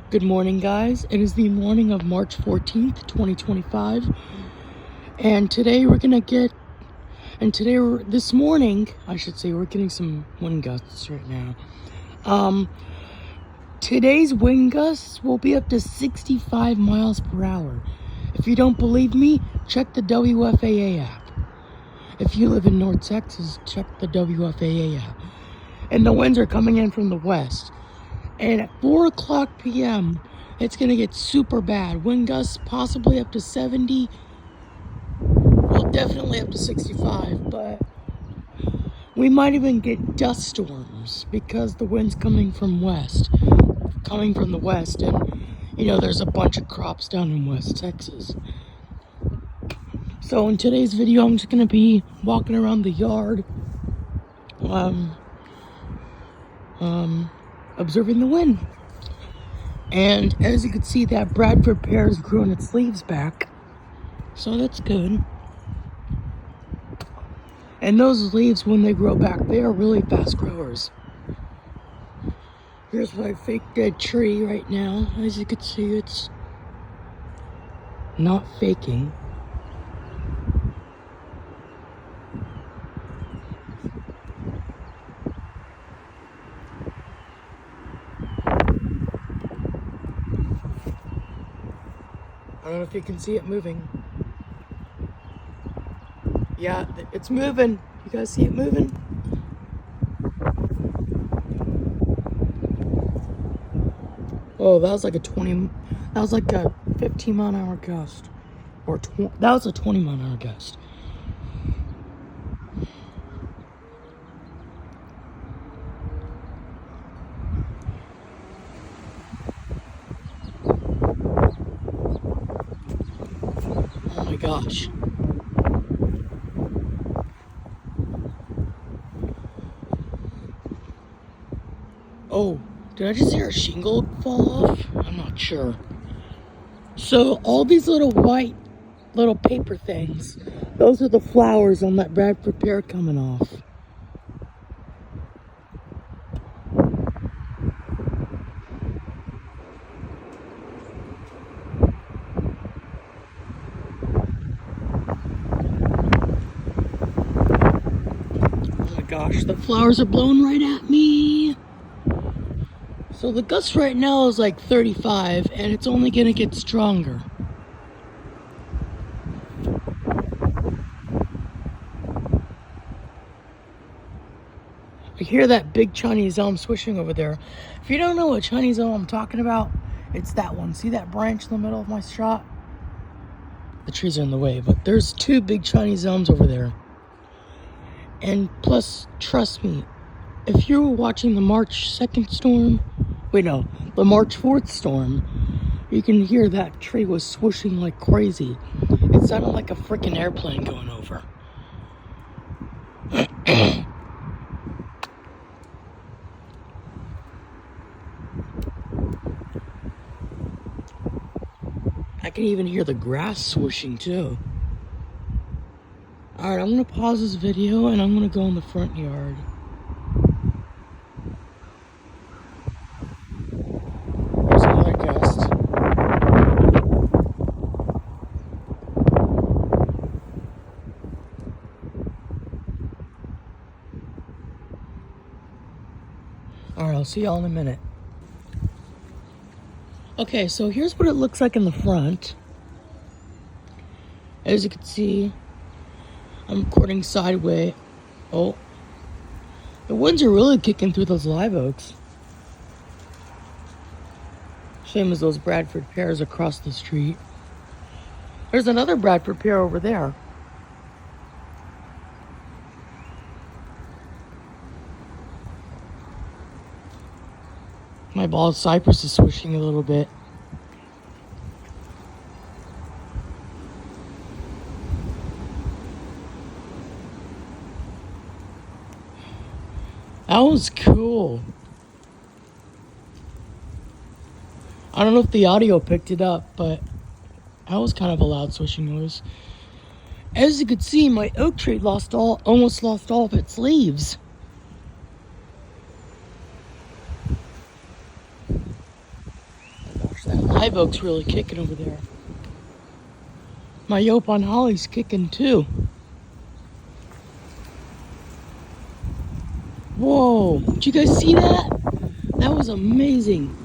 Good morning, guys. It is the morning of March 14th, 2025. And this morning, I should say, we're getting some wind gusts right now. Today's wind gusts will be up to 65 miles per hour. If you don't believe me, check the WFAA app. If you live in North Texas, check the WFAA app. And the winds are coming in from the west. And at 4 o'clock p.m., it's going to get super bad. Wind gusts possibly up to 70. Well, definitely up to 65. But we might even get dust storms because the wind's coming from the west. And, there's a bunch of crops down in West Texas. So in today's video, I'm just going to be walking around the yard. Observing the wind. And as you can see, that Bradford pear is growing its leaves back. So that's good. And those leaves, when they grow back, they are really fast growers. Here's my fake dead tree right now. As you can see, it's not faking. I don't know if you can see it moving. Yeah, it's moving. You guys see it moving? Oh, that was like a 15 mile an hour gust. That was a 20 mile an hour gust. Oh my gosh. Oh, did I just hear a shingle fall off? I'm not sure. So all these little white paper things, those are the flowers on that Bradford pear coming off. Oh my gosh, the flowers are blowing right at me. So the gust right now is like 35, and it's only gonna get stronger. I hear that big Chinese elm swishing over there. If you don't know what Chinese elm I'm talking about, it's that one. See that branch in the middle of my shot? The trees are in the way, but there's two big Chinese elms over there. And plus, trust me, if you were watching the March 2nd storm, the March 4th storm, you can hear that tree was swooshing like crazy. It sounded like a freaking airplane going over. I can even hear the grass swooshing too. Alright, I'm going to pause this video and I'm going to go in the front yard. There's another gust. Alright, I'll see y'all in a minute. Okay, so here's what it looks like in the front. As you can see, I'm recording sideways. Oh, the winds are really kicking through those live oaks. Same as those Bradford pears across the street. There's another Bradford pear over there. My bald cypress is swishing a little bit. That was cool. I don't know if the audio picked it up, but that was kind of a loud swishing noise. As you can see, my oak tree almost lost all of its leaves. live oak's really kicking over there. My Yopon holly's kicking too. Whoa, did you guys see that? That was amazing.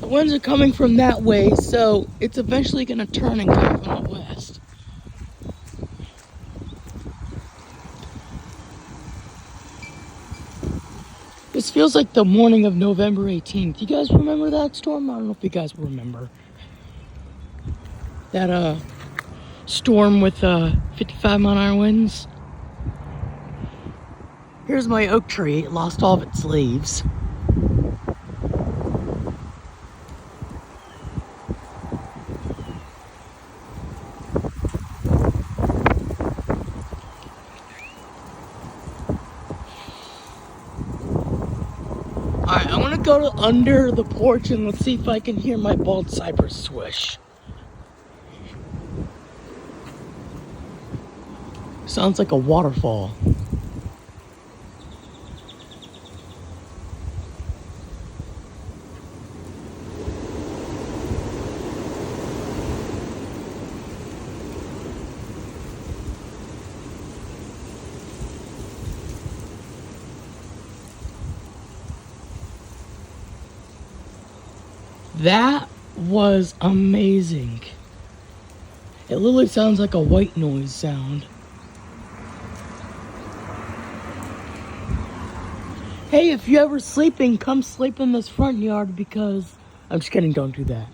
The winds are coming from that way, so it's eventually going to turn and come from the west. This feels like the morning of November 18th. You guys remember that storm? I don't know if you guys remember. That storm with 55-mile-an-hour winds. Here's my oak tree. It lost all of its leaves. Alright, I want to go to under the porch and let's see if I can hear my bald cypress swish. Sounds like a waterfall. That was amazing. It literally sounds like a white noise sound. Hey, if you're ever sleeping, come sleep in this front yard because... I'm just kidding, don't do that.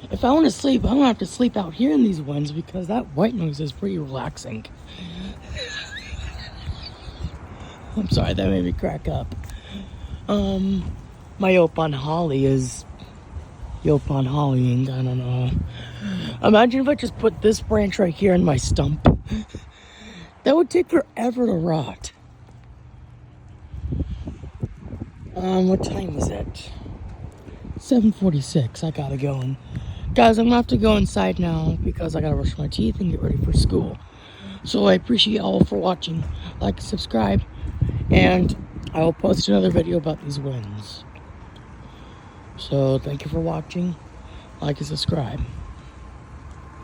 If I want to sleep, I don't have to sleep out here in these winds because that white noise is pretty relaxing. I'm sorry, that made me crack up. My Yopon holly is... Yopon hollying, I don't know. Imagine if I just put this branch right here in my stump. That would take forever to rot. What time is it? 7:46. I gotta go. And guys, I'm gonna have to go inside now because I gotta brush my teeth and get ready for school. So I appreciate all for watching. Like, subscribe, and I will post another video about these winds. So thank you for watching. Like and subscribe.